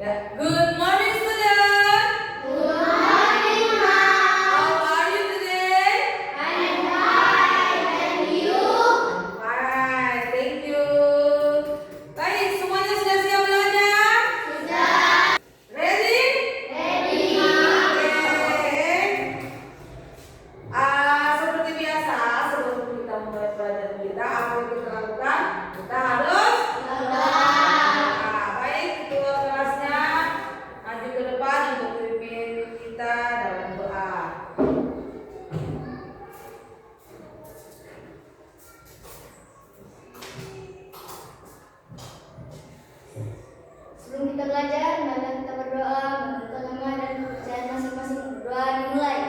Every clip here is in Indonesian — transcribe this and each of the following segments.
Ya, good morning student. Good morning, Mom. How are you today? I'm fine, and you? I'm fine, thank you. Baik, semuanya sudah siap belajar? Sudah. Ready? Ready. Okay. Seperti biasa, sebelum kita mulai belajar kita, apa yang kita lakukan? Kita harus baik, ketua kelasnya maju ke depan untuk pimpin kita dalam doa. Sebelum kita belajar, mari kita berdoa menurut agama dan kepercayaan masing-masing. Berdoa dimulai.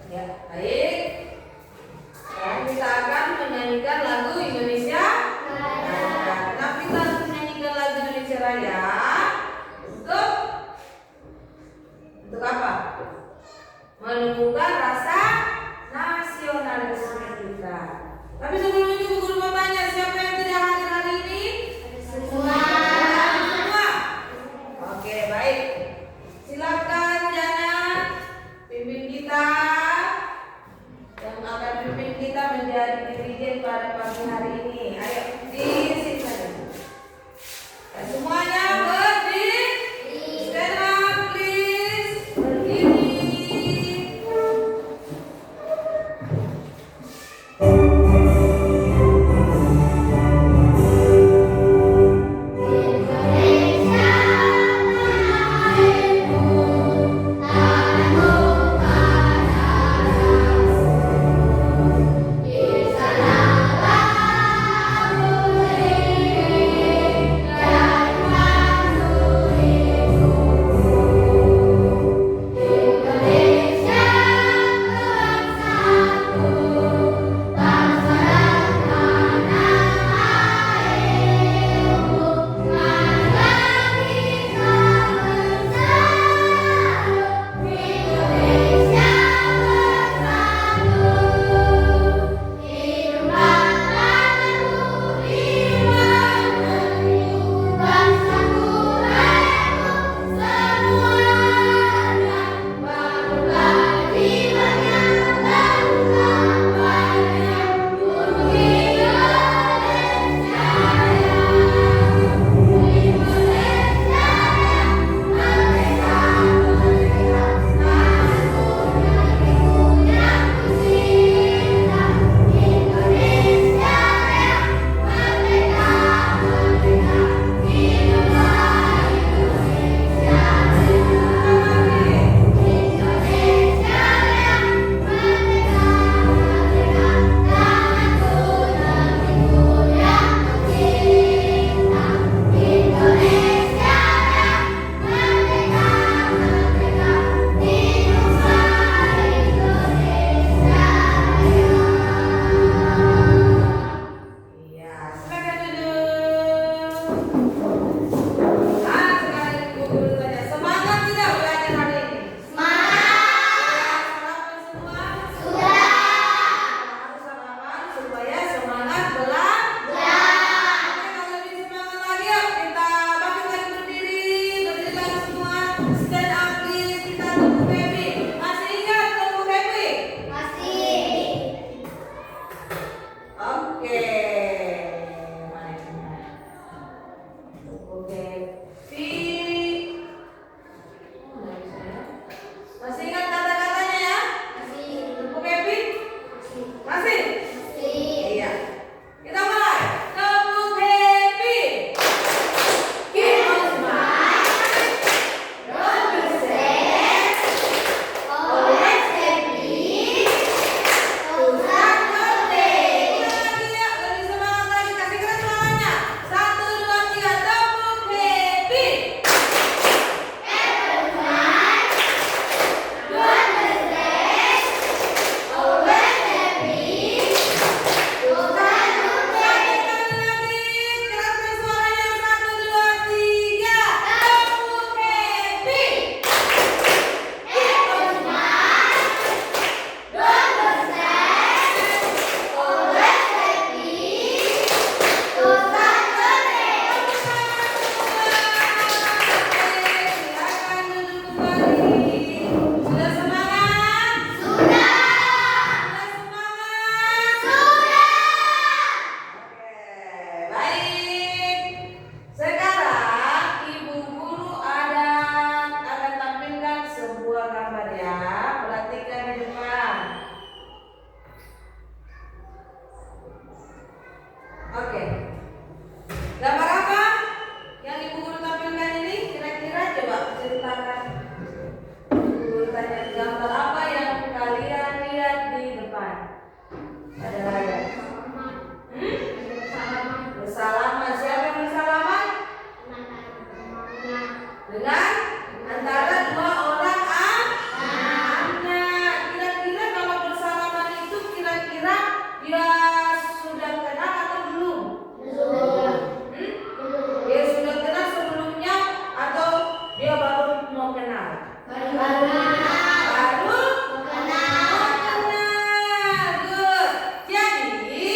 Ya, baik. Sekarang kita akan menyanyikan lagu Indonesia Raya. Kenapa kita harus menyanyikan lagu Indonesia Raya? Untuk apa? Menumbuhkan rasa nasionalisme kita. Tapi sebelum itu Bu Guru mau tanya, siapa yang tidak hadir hari ini? Semua. Semua. Oke, baik. Silakan Jana pimpin kita yang akan pimpin kita menjadi dirijen pada pagi hari ini. Ayo di sini saja. Dan semuanya Nah, sekarang ibu guru tanya, semangat tidak belajar hari ini? Sarapan semua? Harus sarapan supaya semangat belajar. Oke, kalau lebih semangat lagi, yuk kita bangkitkan berdiri lagi semua. Stand up please, kita tepuk happy. Masih ingat tepuk happy? Oke. Mari. Oke. Masih ingat kata-katanya ya? Tepuk happy? Masih? Iya. Kita mulai. Tepuk happy. Keep on smiling. Don't be sad. Always happy. To start your day. Ulang lagi ya, lebih semangat lagi. Kasih keras suaranya. 1, 2, 3. Tepuk happy. Always happy. To start your day. Sekali lagi. Keraskan suaranya. 1, 2, 3. Tepuk happy. Keep on smiling. Don't be sad. Always happy. To start your day. Silakan duduk kembali. Sudah semangat? Sudah semangat? Oke, baik. Sekarang ibu guru akan tampilkan sebuah gambar ya. Perhatikan di depan. Oke. Gambar apa yang ibu guru tampilkan ini? Kira-kira coba ceritakan. Ibu guru tanya, gambar apa yang kalian lihat di depan? Ada layar. Bersalaman. Siapa yang bersalaman? Dengan antara dua orang anak. Kira-kira kalau bersalaman itu kira-kira dia sudah kenal atau belum? Dia sudah kenal sebelumnya atau dia baru mau kenal? Baru kenal. Good. Jadi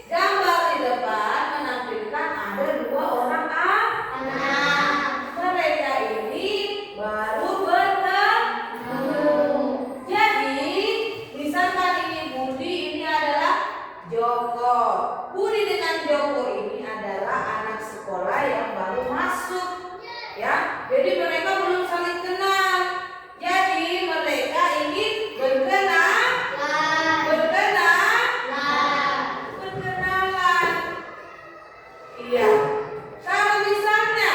gambar di depan menampilkan ada dua orang anak. Mereka ini baru bertemu. Jadi misalkan ini Budi, ini adalah Joko. Budi dengan Joko ini adalah anak sekolah yang baru masuk. Ya, jadi mereka belum saling kenal. Jadi mereka ingin berkenalan. Iya. Kalau misalnya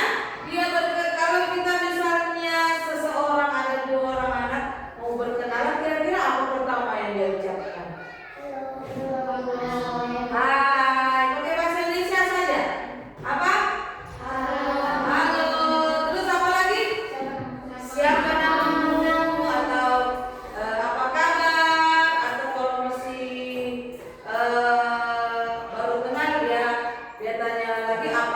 kalau kita misalnya seseorang ada dua orang anak mau berkenalan, kira-kira apa pertama yang dia ucapkan? Hai, pakai bahasa Indonesia saja. Apa? Halo. Terus apa lagi? Siapa namamu? Atau apa kabar? Atau kalau masih baru kenal dia tanya lagi apa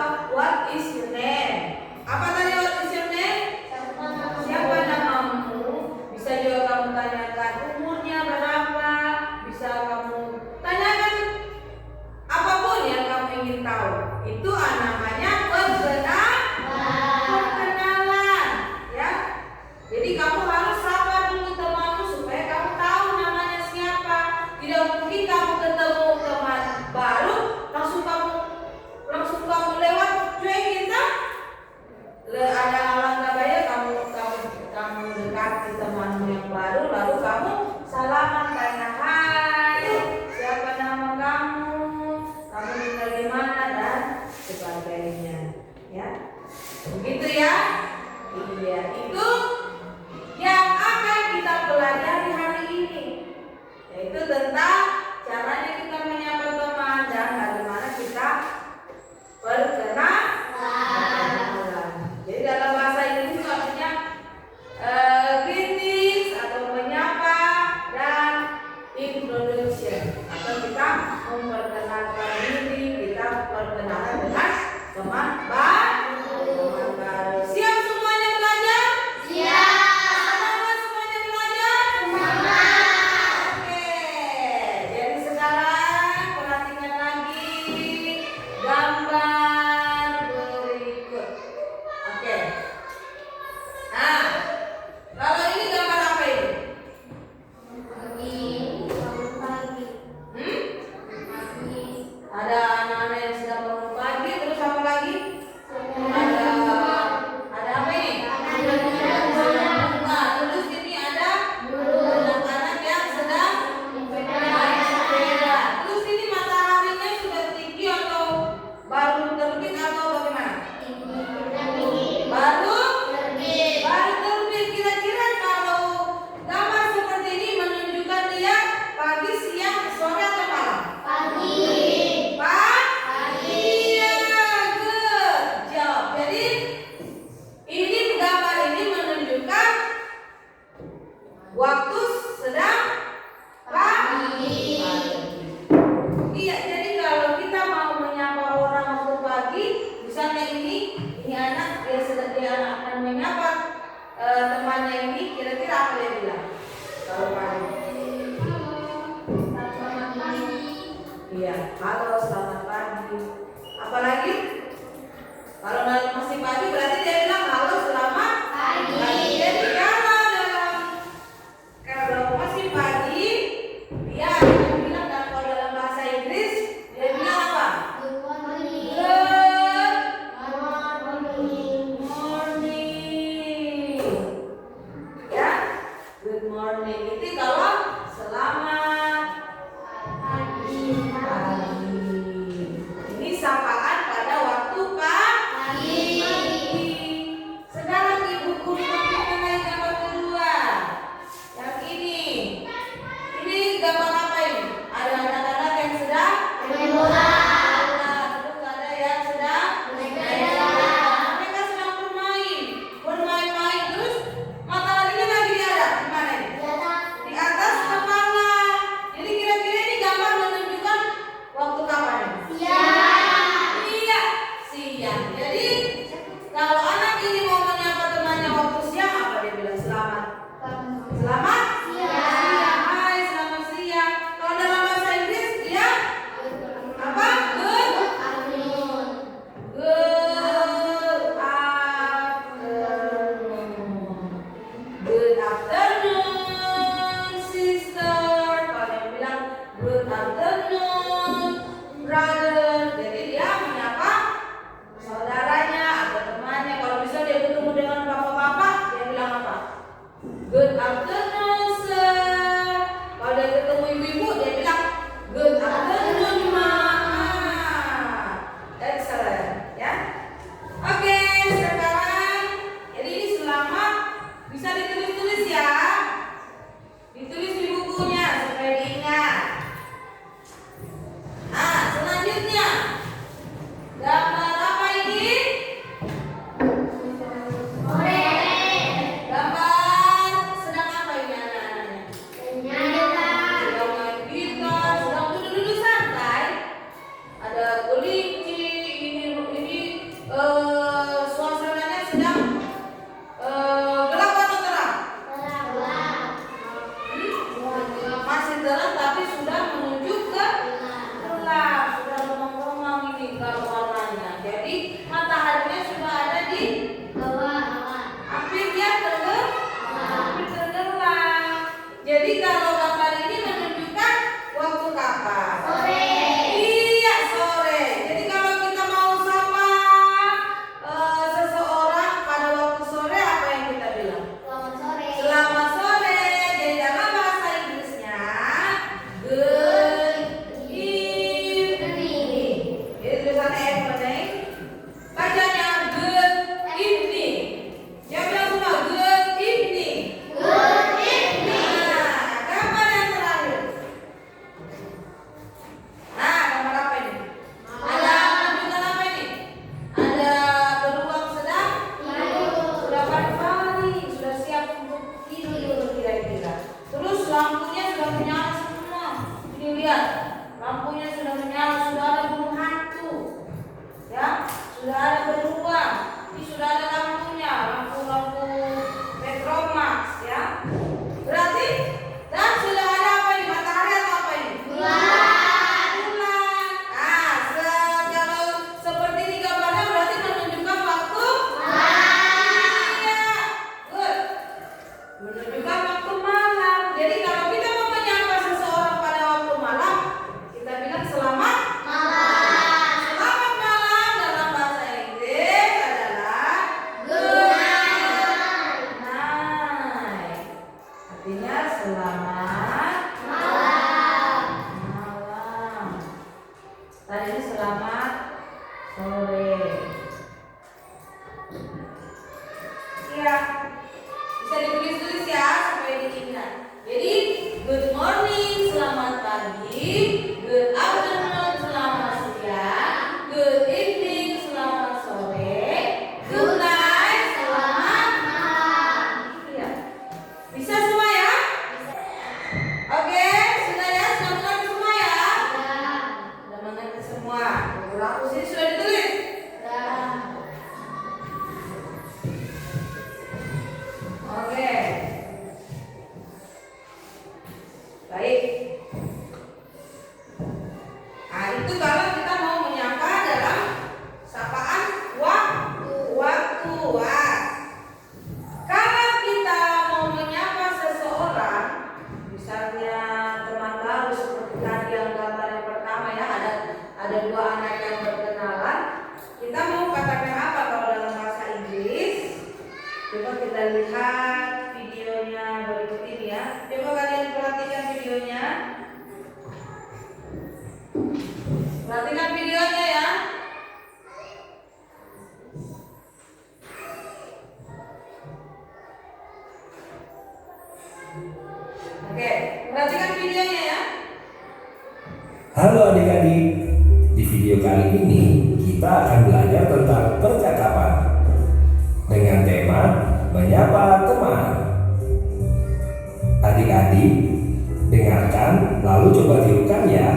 mataharinya sudah ada di bawah awan. hampir dia hampir tenggelam. Jadi kalau gambar ini menunjukkan waktu kapan? Sore. Iya, sore. Jadi kalau kita mau sapa seseorang pada waktu sore, apa yang kita bilang? Selamat sore. Selamat sore. Jadi dalam bahasa Inggrisnya good evening. Jadi tulisannya evening. Bacanya good evening. Siapa yang semua good evening? Good evening. Nah, gambar yang terakhir. Nah, gambar apa ini? Ada menunjukkan apa ini? Ada beruang sedang sudah pagi, sudah siap untuk tidur kira-kira. Terus lampunya sudah menyala semua. Ini lihat, lampunya sudah menyala, sudah ada burung hantu. Ya, sudah ada beruang. Ini sudah ada lampunya, lampu Petromax ya. Berarti dan sudah ada apa ini? Matahari atau apa ini? Bulan. Bulan. Nah, kalau seperti ini gambarnya berarti menunjukkan waktu. Iya, good. Menunjukkan waktu malam. Jadi kalau kita mau menyapa seseorang pada waktu malam, kita bilang selamat. Malam. Selamat malam dalam bahasa Inggris adalah Good night. Artinya selamat malam. malam. Tadi ini selamat sore. Iya, bisa ditulis-tulis ya supaya diingat. Jadi good morning, selamat pagi. Good afternoon, selamat siang. Good evening, selamat sore. Good night, selamat malam. iya. Bisa semua ya? Oke, sudah ya, sudah mengerti semua ya? Sudah mengerti semua. Beberapa sini sudah ditulis. Oke. Baik. Nah, itu kalau kita mau menyapa dalam sapaan waktu. Wah. Kalau kita mau menyapa seseorang, misalnya teman baru seperti tadi yang gambar yang pertama ya, ada dua anak yang berkenalan, kita mau katakan apa kalau dalam bahasa Inggris? Coba kita lihat videonya berikut ini ya. Coba kalian perhatikan videonya. Perhatikan videonya ya. Oke, perhatikan videonya ya. Halo adik-adik, di video kali ini kita akan belajar tentang percakapan dengan tema menyapa teman. Adik-adik, dengarkan lalu coba tirukan ya.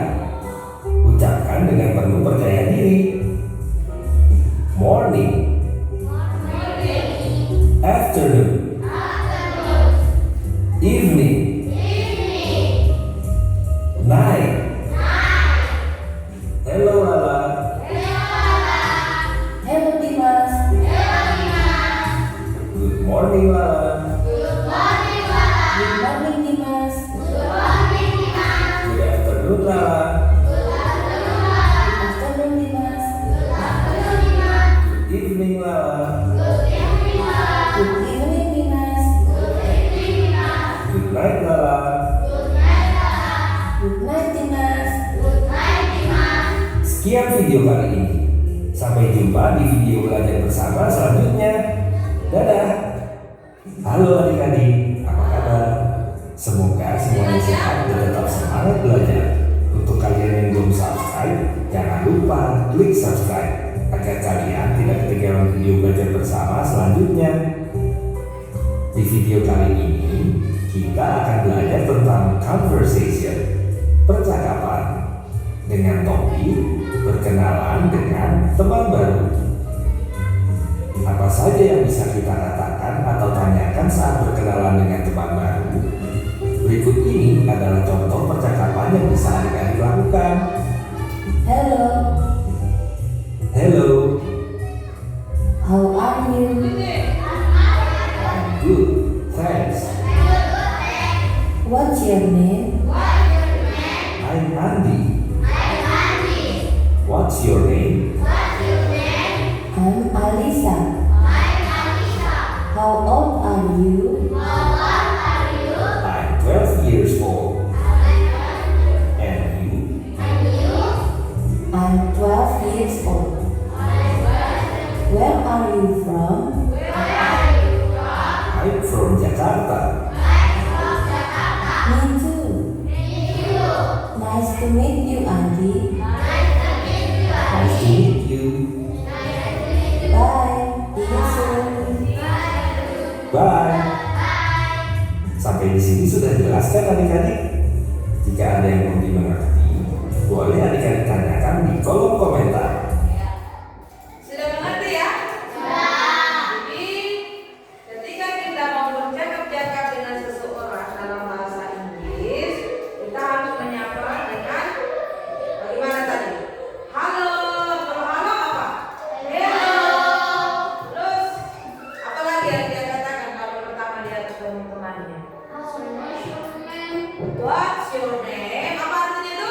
Ucapkan dengan penuh percaya diri. Morning, afternoon, evening, night. Hello Lala. Hello Dimas. Good morning Lala. Good morning Dimas. Good afternoon Lala. Afternoon Dimas. Good evening Lala. Good evening Dimas. Good night Lala. Good night Dimas. Sekian video kali ini. Sampai jumpa di video belajar bersama selanjutnya. Dadah. Halo adik-adik, apa kabar? Semoga semuanya sehat dan tetap semangat belajar. Untuk kalian yang belum subscribe, jangan lupa klik subscribe agar kalian tidak ketinggalan video belajar bersama selanjutnya. Di video kali ini, kita akan belajar tentang conversation, percakapan, dengan topik berkenalan dengan teman baru. Apa saja yang bisa kita katakan atau tanyakan saat berkenalan dengan teman baru? Berikut ini adalah contoh percakapan yang bisa adik-adik lakukan. Hello. Hello, your name? I'm Andi. What's your name? I'm Alisa. How old are you? I'm 12 years old. And you? I'm 12 years old. Where are you from? I'm from Jakarta. Me too. Nice to meet you, Andi. Nice to meet you. Bye. See you soon. Bye. Sampai di sini sudah jelaskan adik-adik? Jika ada yang mau dimengerti, boleh adik-adik tanyakan di kolom komentar. Sudah mengerti ya? Jadi ketika kita mau bercakap-cakap dengan seseorang dalam bahasa Inggris, kita harus menyapa dengan bagaimana tadi? Halo. Kalau halo apa? Hello. Terus apa lagi yang dia katakan kalau pertama dia ketemu temannya? What's your name? Apa artinya itu?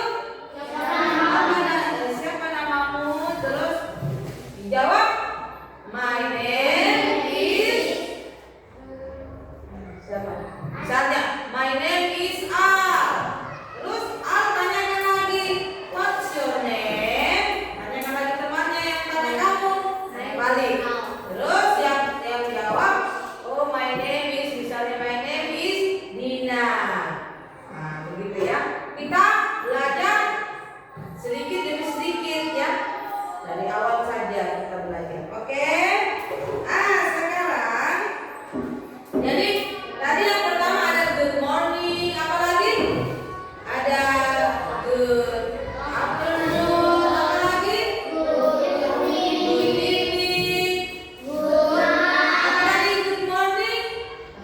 Siapa namamu? Terus dijawab, my name is. Siapa? Misalnya, my name is Al. Terus Al tanyakan lagi, what's your name? Tanyakan lagi temannya yang tanya kamu. Balik. Terus yang jawab, oh my name is, misalnya my name is Dina. Nah, begitu ya. Kita belajar sedikit demi sedikit ya. Dari awal saja kita belajar. Oke? Sekarang jadi tadi yang pertama ada good morning, apa lagi? Ada good afternoon, apa lagi? Good evening. Apa lagi good morning?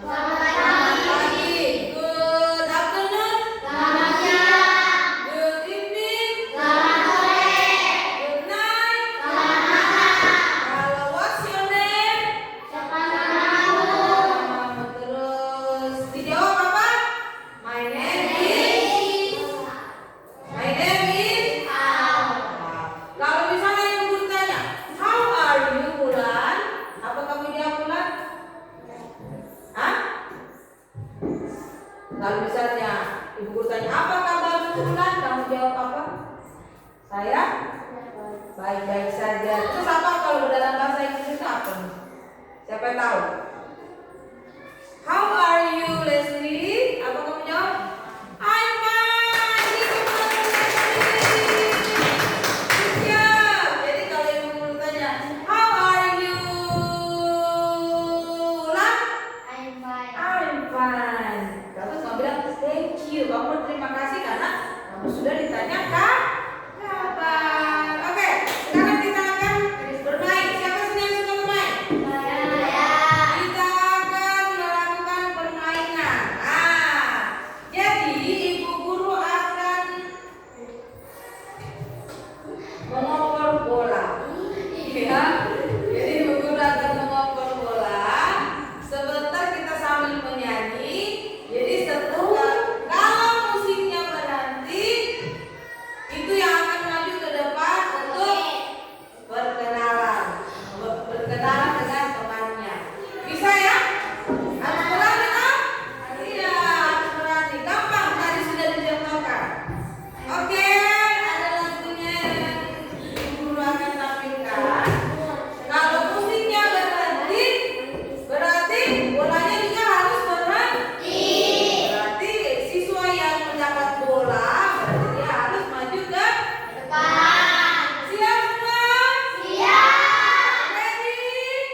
Selamat pagi. Good afternoon. Good evening. Good night. Halo, what's your name? Terus dijawab apa? My name is. Kalau misalnya yang guru tanya, how are you, Bulan? Apa kamu jawab, Bulan? Hah? Kalau misalnya ibu guru tanya, apa kabar Bulan? Kamu jawab apa? Saya baik-baik saja. Terus apa kalau dalam bahasa Inggris itu apa? Siapa tahu? How are you, Leslie? Apa kamu jawab? I'm fine. Gitu, Leslie. Ya, jadi kalau ibu guru tanya, how are you, Ulan? I'm fine. Terus kamu bilang thank you. Kamu berterima kasih karena kamu sudah ditanyakan kabar. Oke, sekarang kita akan bermain. Siapa sini yang suka bermain? Kita akan melakukan permainan. Jadi ibu guru akan mengoper bola. Ya, jadi ibu guru akan mengoper bola. Sebentar kita sambil menyanyi. Jadi setelah kalau musiknya berhenti, itu yang akan maju ke depan untuk berkenalan dengan temannya. Bisa ya? Harus berani kan? Iya, harus berani. Gampang, tadi sudah dicontohkan. Oke, ada lagunya yang ibu guru akan tampilkan. Kalau musiknya berhenti, berarti bolanya juga harus berhenti. Berarti siswa yang mendapat bola, berarti dia harus maju ke depan. Siap semua? Siap. Ready?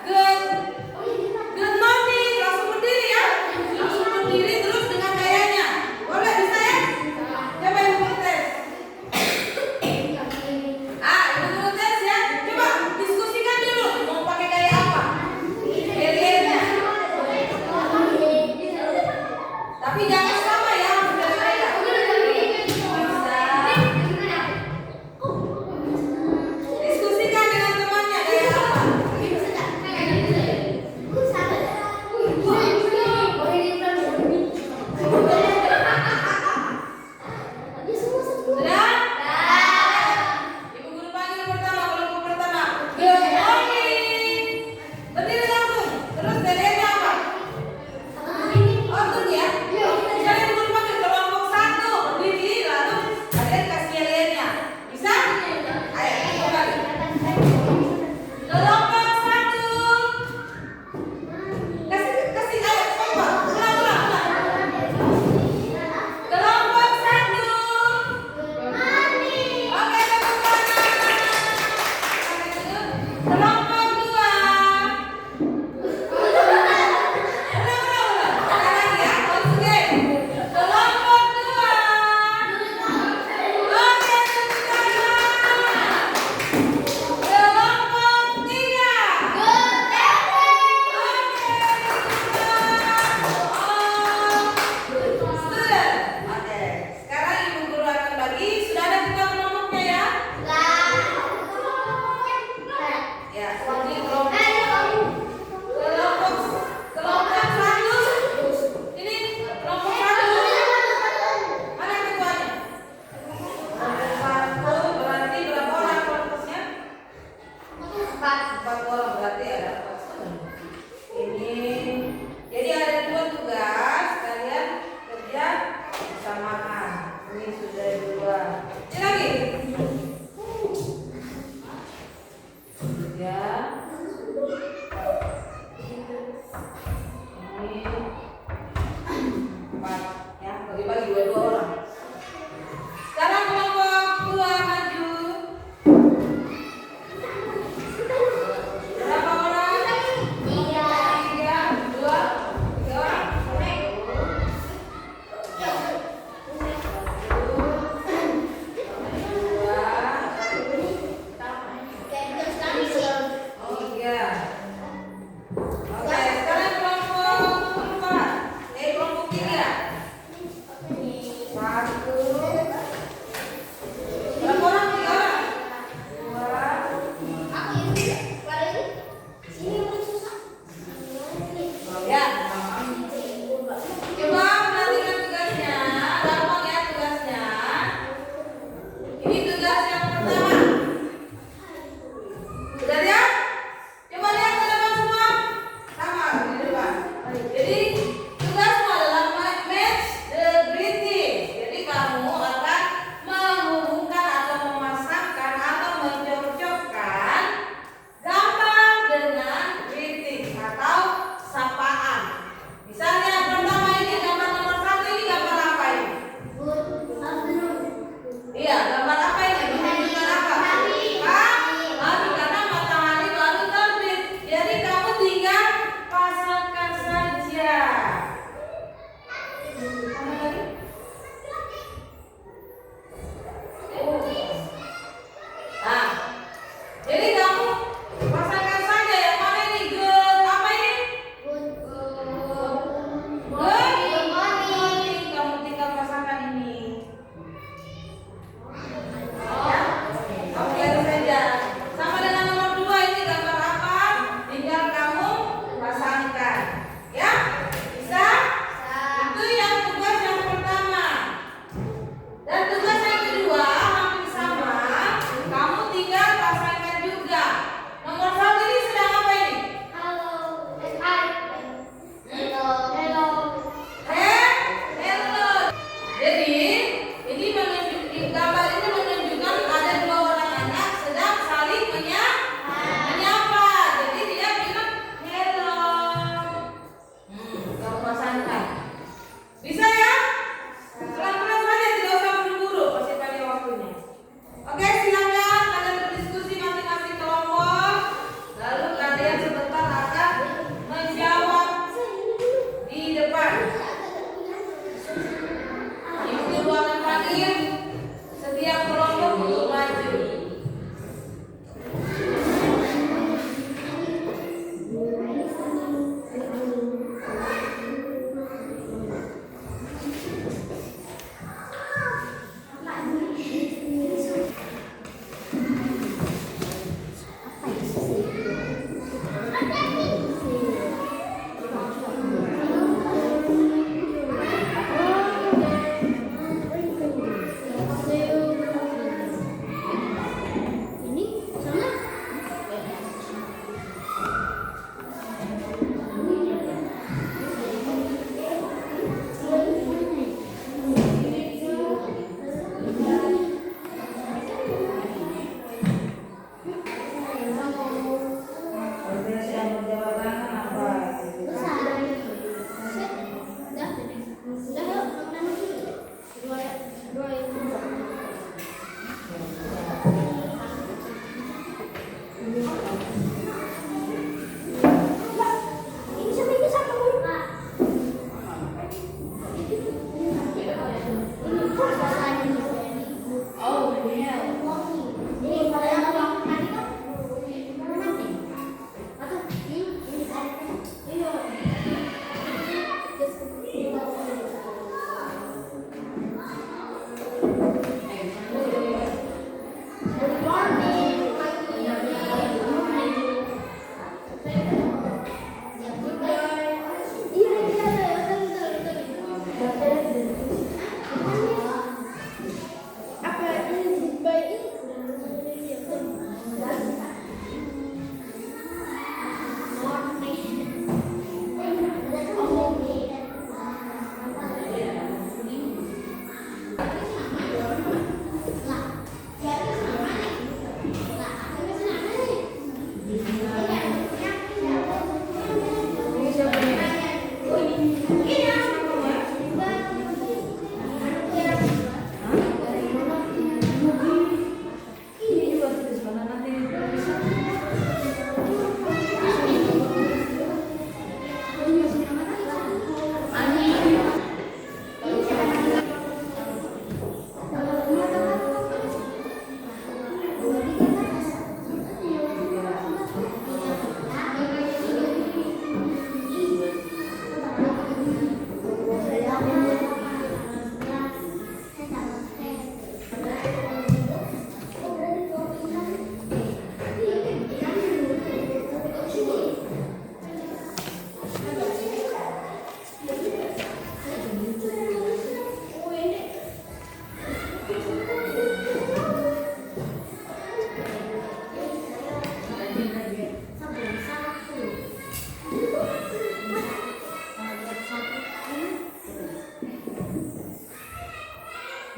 Good bersamaan. Ini sudah 2. Ini lagi. 3. Ini 4. Ya, bagi-bagi 2 orang. Sekarang kelompok 2 maju. Berapa orang? 3, 2, 3 orang. Oke, sekarang kelompok 4. Kelompok 3. 1. Berapa orang? 3 orang. 2. Ya. Coba perhatikan tugasnya. Gampang ya tugasnya. Ini tugas yang pertama. Sudah lihat? Coba lihat ke depan semua. Sama di depan. Jadi tugasmu adalah match the greeting. Jadi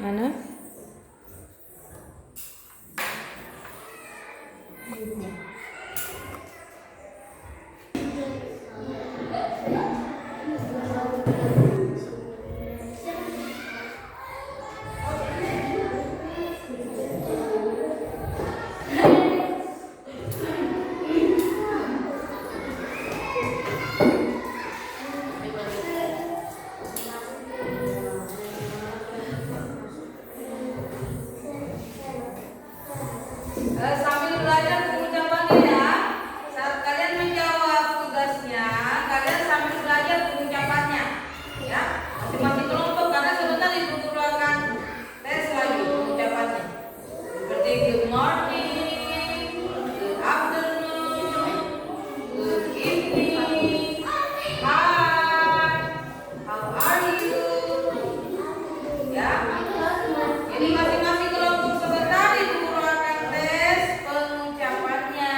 Mana? Sambil belajar pengucapannya ya. Saat kalian menjawab tugasnya, kalian sambil belajar pengucapannya, ya. Masing-masing kelompok karena sebentar ibu guru akan tes lagi pengucapannya. Seperti good morning, good afternoon, good evening, hi, how are you, ya. Ini masing-masing kelompok sebentar ibu guru akan tes pengucapannya.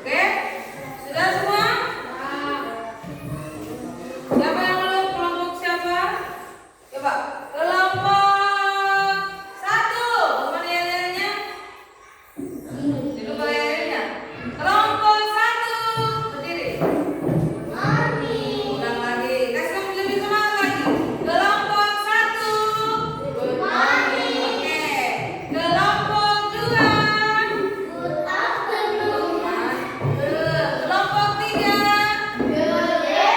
Oke, sudah semua? Siapa yang belum? Kelompok siapa? Coba, kelompok 1. Mana yel-yelnya? Duduk pada yel-yelnya. Kelompok 1, berdiri. Ulang lagi. Kasih kamu lebih semangat lagi. Kelompok 1. Good morning. Oke. Kelompok 2. Kelompok 3. Oke,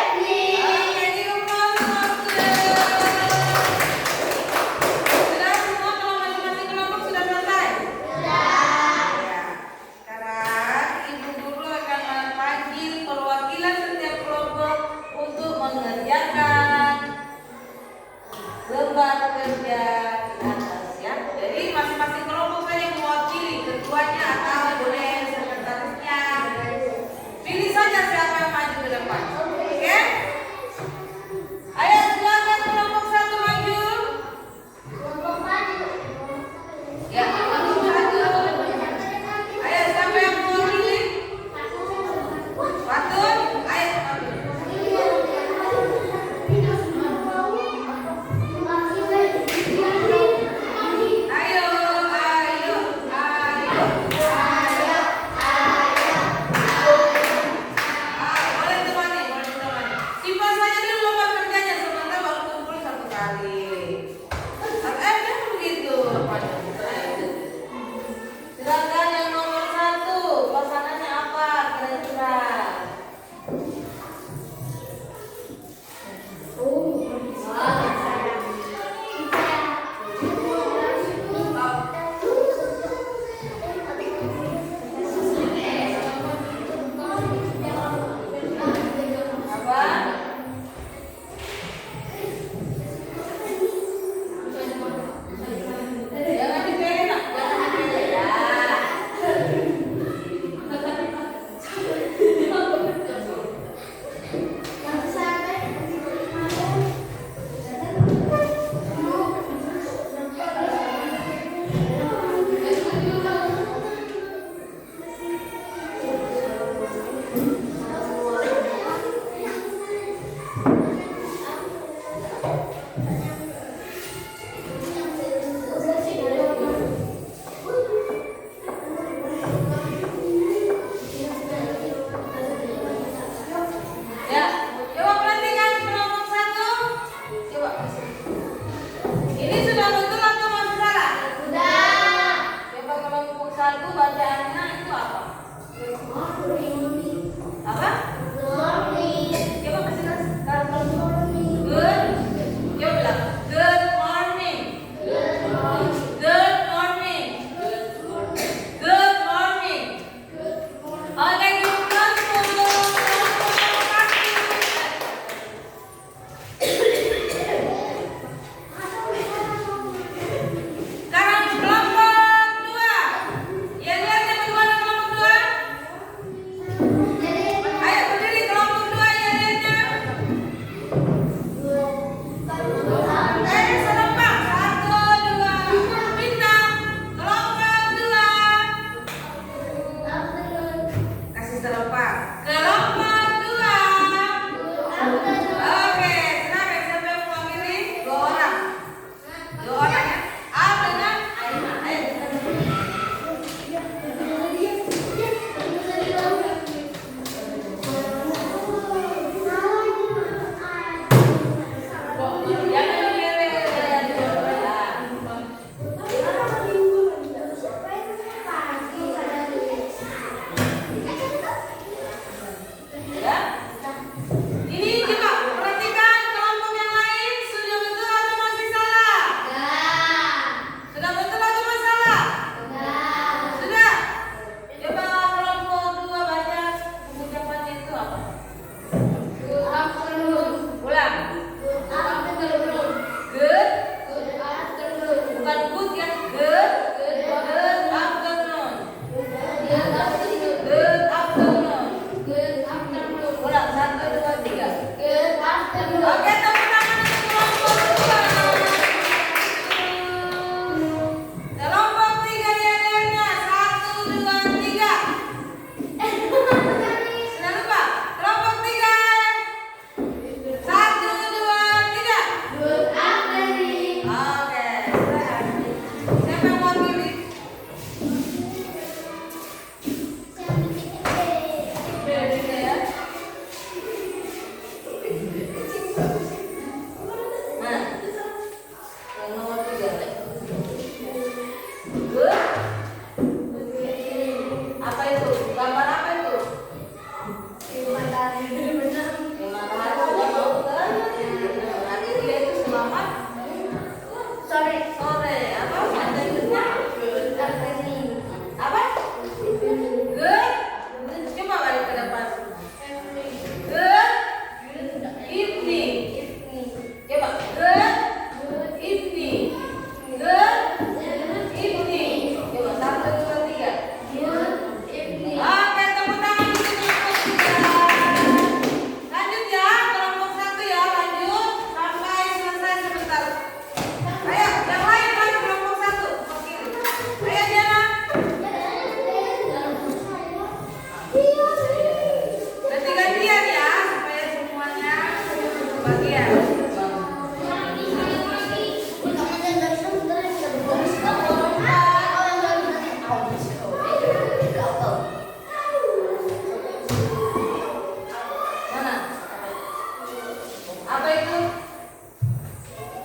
di rumah sudah semua kalau masing-masing kelompok sudah selesai? Ya. Sekarang ibu guru akan memanggil perwakilan setiap kelompok untuk mengerjakan lembar kerja di atas, ya. Jadi masing-masing kelompok saja mewakili ketuanya atau boleh sekretarisnya. Pilih saja siapa yang maju ke depan. Oke? Ayo silakan kelompok 1 maju. Ya, kelompok 1. Ayo siapa yang mewakili? Patut. Ayo Patut. Kebagian. Mana? Apa itu?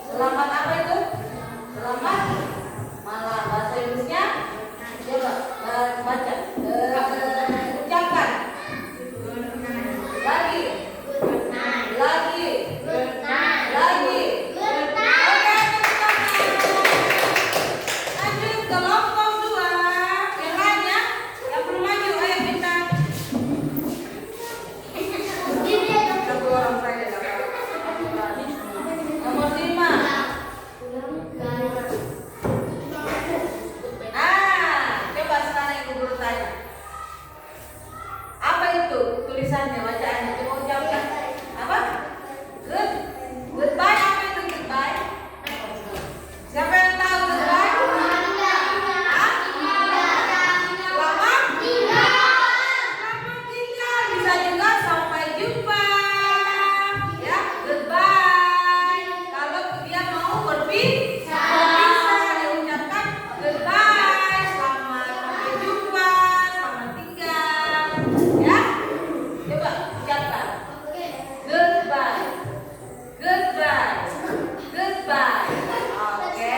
Selamat apa itu? Selamat malam. Bahasa Inggrisnya? Coba baca. Ucapkan. Lagi. Lagi. Lagi. Oke, lanjut kelompok 2. Yang lainnya, yang belum maju, ayo bintang. Satu orang saja dapat. Nomor 5. Coba sekarang ibu guru tanya. Apa itu tulisannya, bacaannya? Coba ucapkan. Apa? Good. Goodbye. Apa itu goodbye? Siapa yang tahu goodbye? Hah? Selamat tinggal. Bisa juga sampai jumpa. Ya, goodbye. Kalau dia mau berpisah, dia ucapkan goodbye. Selamat sampai jumpa. Selamat tinggal. Ya, coba ucapkan. Goodbye. Goodbye. Goodbye. Oke.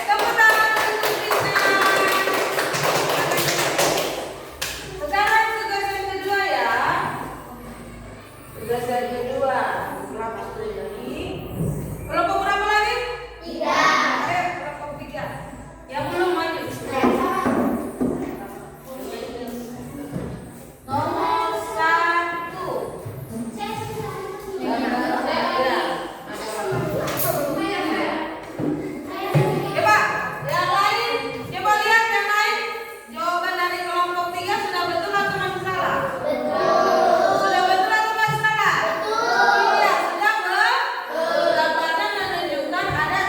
Tepuk tangan untuk kita. Sekarang tugas yang kedua ya. Tugas yang kedua. Berapa lagi? Kelompok berapa lagi? 3. Ayo kelompok 3. Yang belum maju. Nomor 1. Coba yang lain, coba lihat yang lain. Jawaban dari kelompok 3 sudah betul atau masih salah? Sudah betul atau masih salah? Iya, sudah betul. Gambarnya menunjukkan ada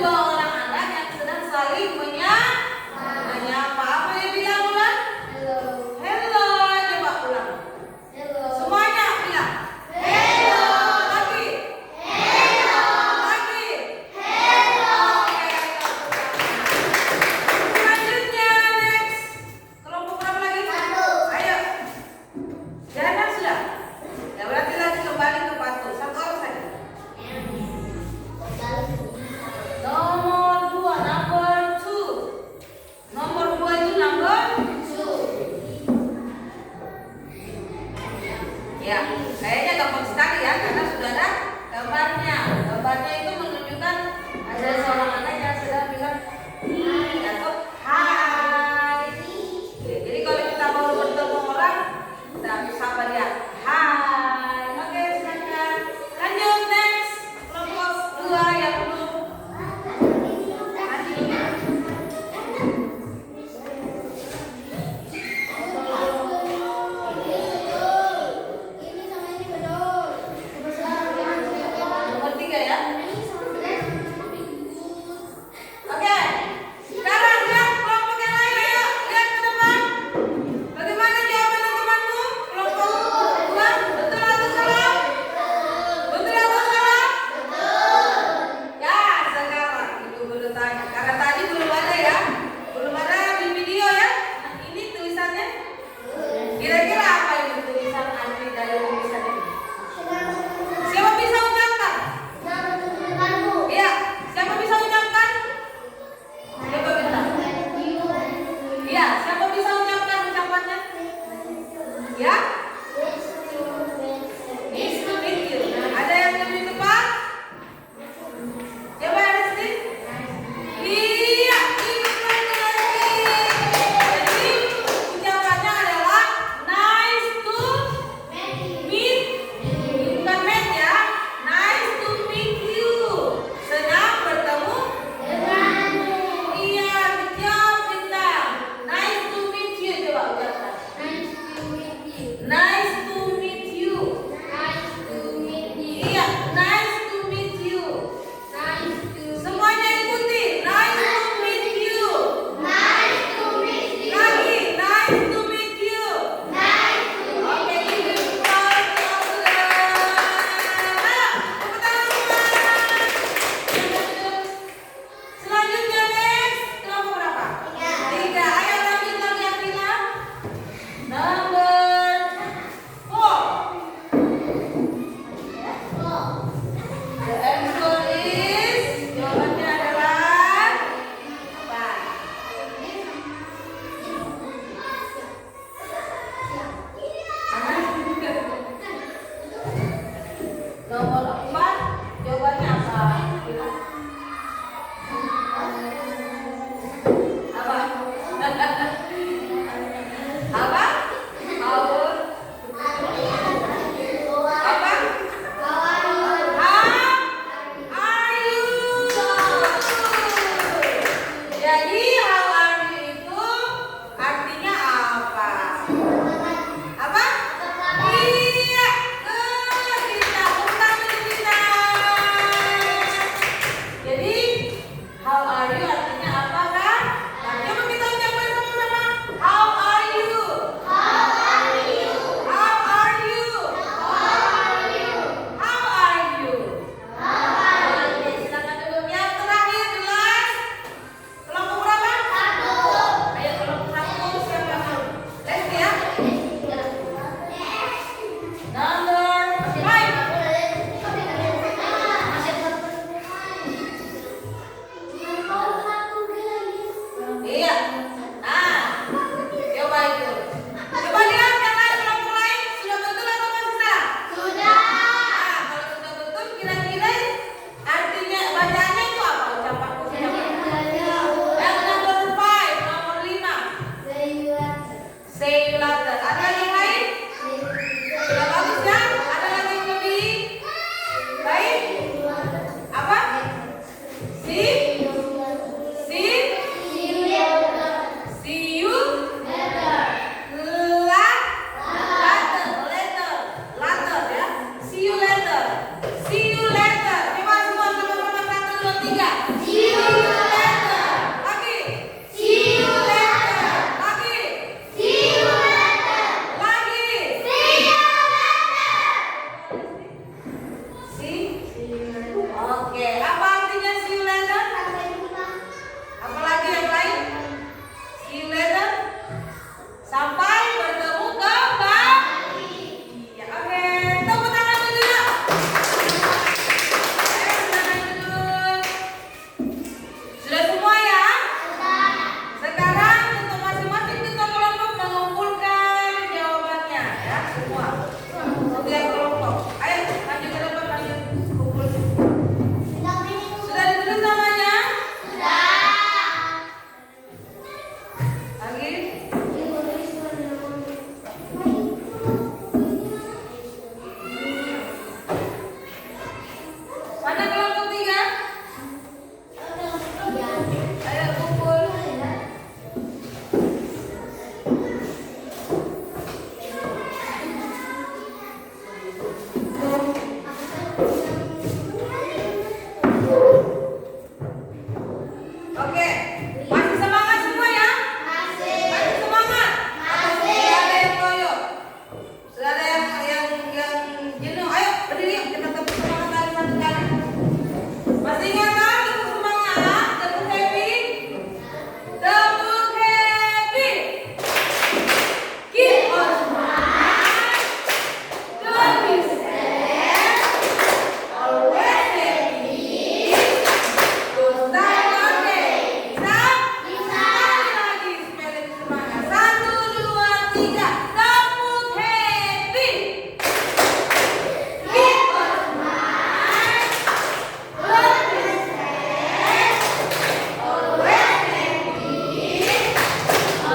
2 orang anak yang sedang saling menyapa. Apa yang bilang ulang? Hello. Coba ulang. Semuanya bilang. Hello. Lagi. Hello. Lagi. Hello. Selanjutnya next. Kelompok berapa lagi? 1. Ayo. Jangan sudah. Ya berarti lagi kembali ke patuh. 1 orang saja. Nomor 2, number 2. Nomor 2 itu number 2. Ya, kayaknya gampang sekali ya karena sudah ada gambarnya. Gambarnya itu menunjukkan ada seorang anak yang sedang bilang hi atau hai. Oke, jadi kalau kita mau bertemu orang, kita sapa dia hai. Oke, silakan. Lanjut next. Kelompok 2 yang belum maju. Nomor 3 ya. Oke, masih semangat semua ya? Masih semangat? Sudah ada yang loyo? Sudah ada yang jenuh? Ayo berdiri yuk, kita tepuk semangat lagi satu kali. Masih ingat kan tepuk semangat? Tepuk happy? Tepuk happy. Keep on smile. Don't be sad. Always happy. Don't die one day. Bisa? Lagi spelling semangat. 1, 2, 3. Tepuk happy. Keep on smile. Don't be sad. Always happy.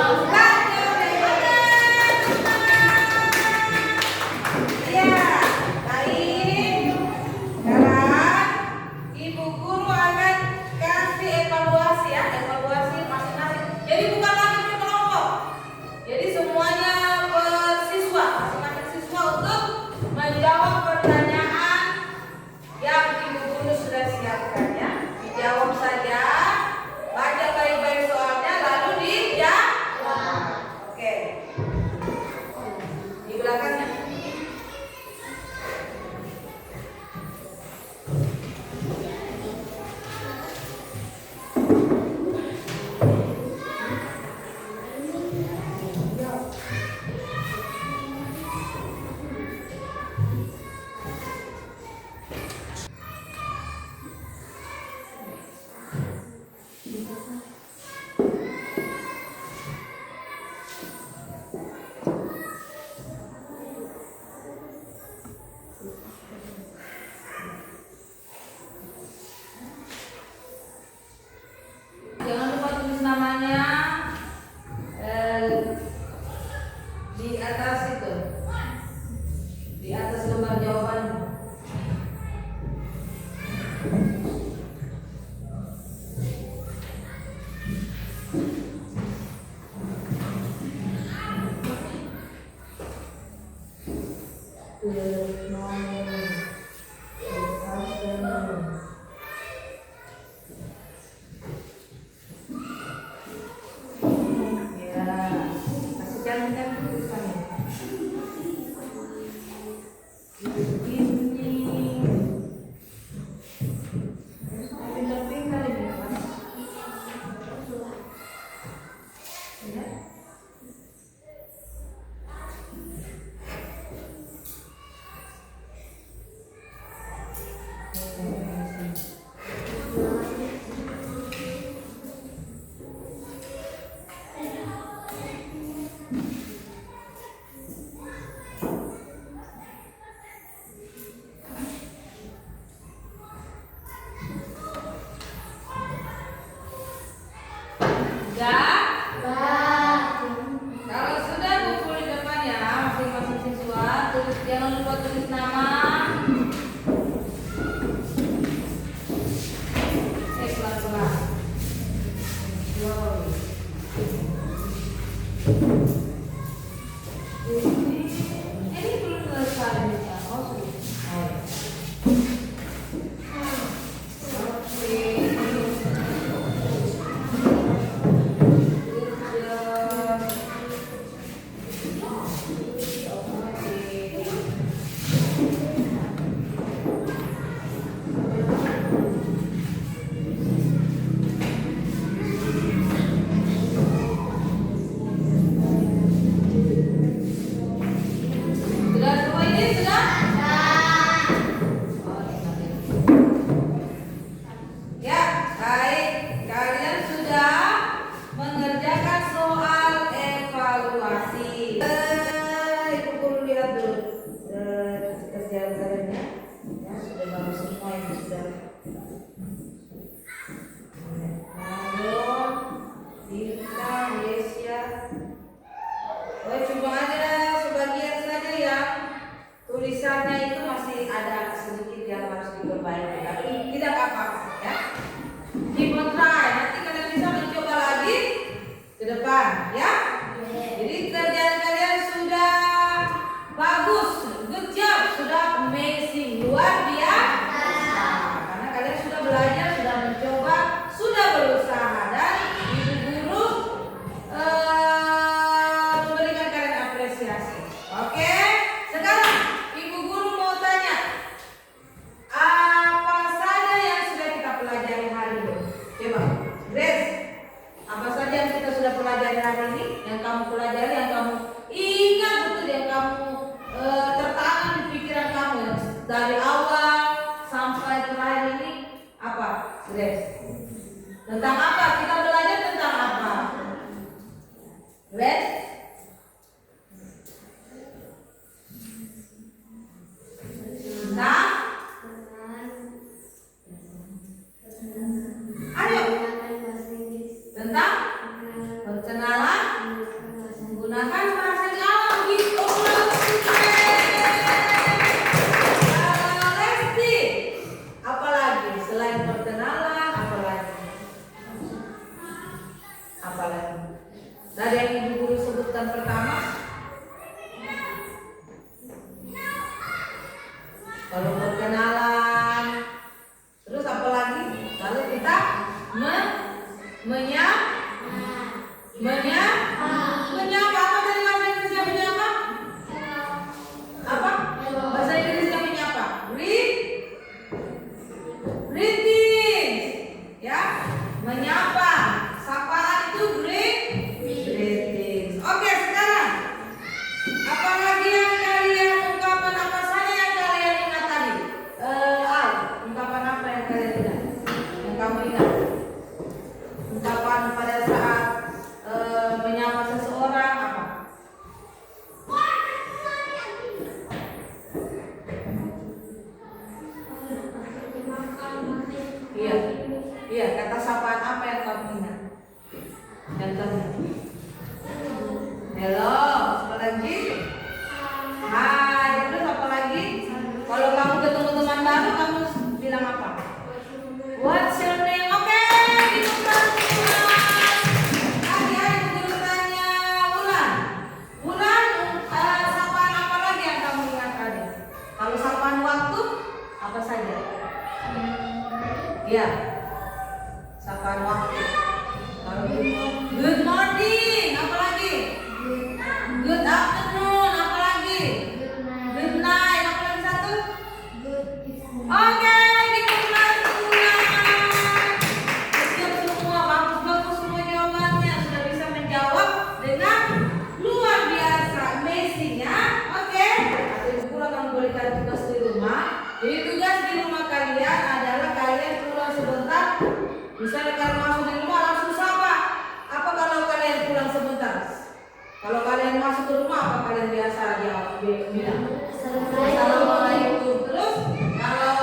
Start your day. Ya, baik. Sekarang Ibu Guru akan kasih evaluasi ya, evaluasi masing-masing. Jadi bukan lagi per kelompok. Jadi semuanya siswa, masing-masing siswa untuk menjawab pertanyaan yang Ibu Guru sudah siapkan ya. Dijawab saja, baca baik-baik soalnya lalu dijawab. Oke. Di belakangnya. Jangan lupa tulis namanya di atas itu, di atas lembar jawabannya. Good morning. Good afternoon. Ya, kasih cantik tulisannya. Good evening. Pintar-pintar ini kan? Ya. Sudah? Kalau sudah kumpul di depan ya, masing-masing siswa tulis, jangan lupa tulis nama. Pelan-pelan. Wow. Ini belum selesai ya. Oh sudah. Oh, ya. Sudah semua ini sudah? Oh, ya, baik. Kalian sudah mengerjakan soal evaluasi. Ibu Guru lihat dulu kerjaan kalian ya. Ya, sudah bagus semua ini sudah. Halo, Dita, Yesia. Oh, cuma aja sebagian saja yang tulisannya itu masih ada sedikit yang harus diperbaiki. Tapi tidak apa-apa ya. Keep on try. Nanti kalian bisa mencoba lagi ke depan ya. Jadi kerjaan kalian sudah bagus. Good job. Sudah dari awal sampai terakhir ini apa? Grace. Tentang apa? Kita belajar tentang apa? Grace? Tentang? Ayo. Tentang perkenalan menggunakan bahasa alam gitu. Lesti, apalagi selain perkenalan, apalagi dari yang ibu guru sebutkan pertama, kalau perkenalan, terus apalagi, lalu kita menyapa. Apa dari bahasa Inggrisnya menyapa? Apa? Bahasa Inggrisnya menyapa? Greetings, ya, menyapa, sapaan itu greetings. Oke, sekarang apalagi yang kalian ungkapan apa saja yang kalian ingat tadi? Ungkapan apa yang kalian ingat? Yang kamu ingat? Ungkapan pada saat menyapa seseorang apa? Iya, kata sapaan apa yang kamu ingat? Contohnya. Hello, apa lagi? Hai, terus apa lagi? Kalau kamu ketemu teman baru, kamu bilang apa? What's your name? Oke, kita tadi ibu guru tanya Bulan, sapaan apa lagi yang kamu ingat tadi? Kalau sapaan waktu, apa saja? Iya, sapaan waktu. Kalau good morning, apa lagi? Good afternoon, apa lagi? Good night, apa lagi satu? Oke, kita mulai semua. Siap semua, bagus semua jawabannya. Sudah bisa menjawab dengan luar biasa, amazing ya. Oke, ibu guru akan berikan tugas di rumah. Jadi tugas di rumah kalian adalah kalian pulang sebentar. Misalnya kalau masuk di rumah langsung sapa. Apa kalau kalian pulang sebentar? Kalau kalian masuk ke rumah apa kalian biasa bilang? Assalamualaikum. Terus kalau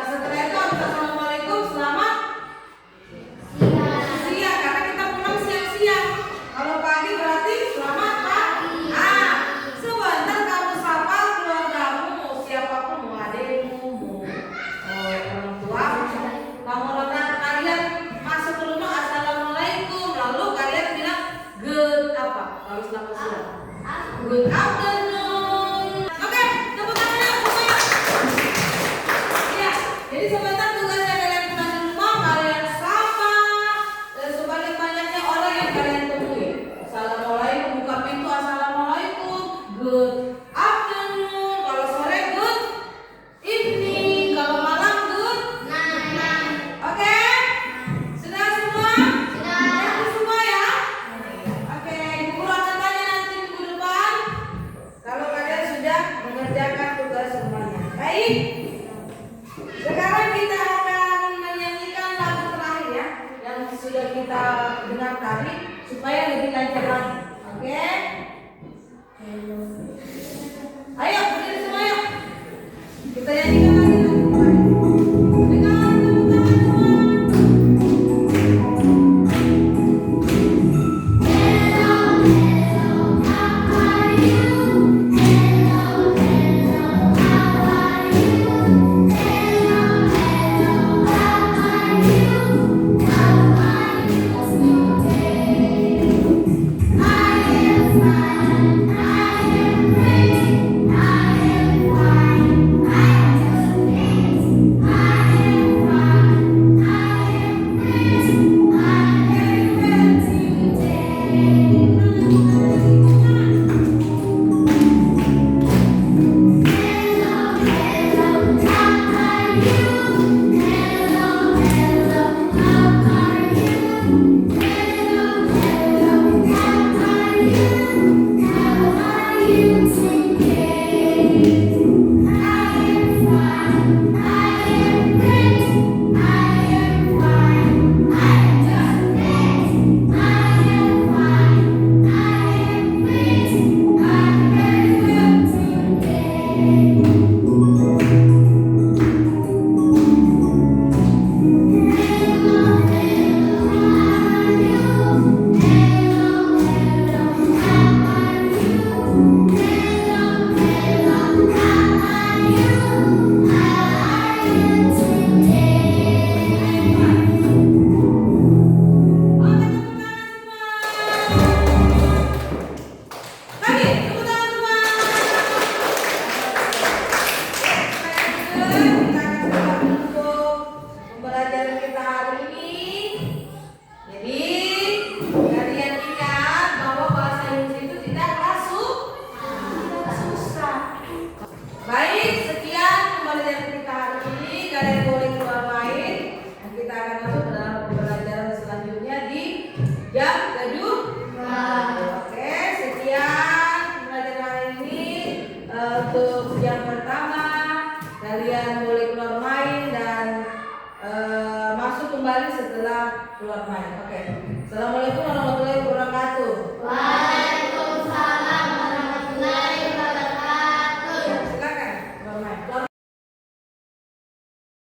setelah itu habis assalamualaikum selamat siang karena kita pulang siang-siang. Kalau pagi berarti selamat pagi. Sebentar kamu sapa keluargamu, siapapun, mau adekmu, mau orang tua. Kalian masuk ke rumah assalamualaikum, lalu kalian bilang good apa? Kalau selamat siang. Good afternoon. Oke, tepuk tangan semuanya. Ya, jadi sebentar tugasnya kalian pulang di rumah, kalian sapa sebanyak-banyaknya orang yang kalian temui. Assalamualaikum, buka pintu assalamualaikum. Good afternoon. Kalau sore good evening. Kalau malam good night. Oke? Sudah semua? Sudah semua ya? Oke, ibu guru akan tanya nanti minggu depan kalau kalian sudah mengerjakan tugas semuanya. Baik? Sekarang kita akan menyanyikan lagu terakhir ya, yang sudah kita dengar tadi supaya lebih lancar lagi. Oke? Ayo, berdiri semua yuk. Kita nyanyikan lagi lagu terakhir. Dengan tepuk tangan semua. How are you? Kalian boleh keluar main dan masuk kembali setelah keluar main. Oke. Assalamualaikum warahmatullahi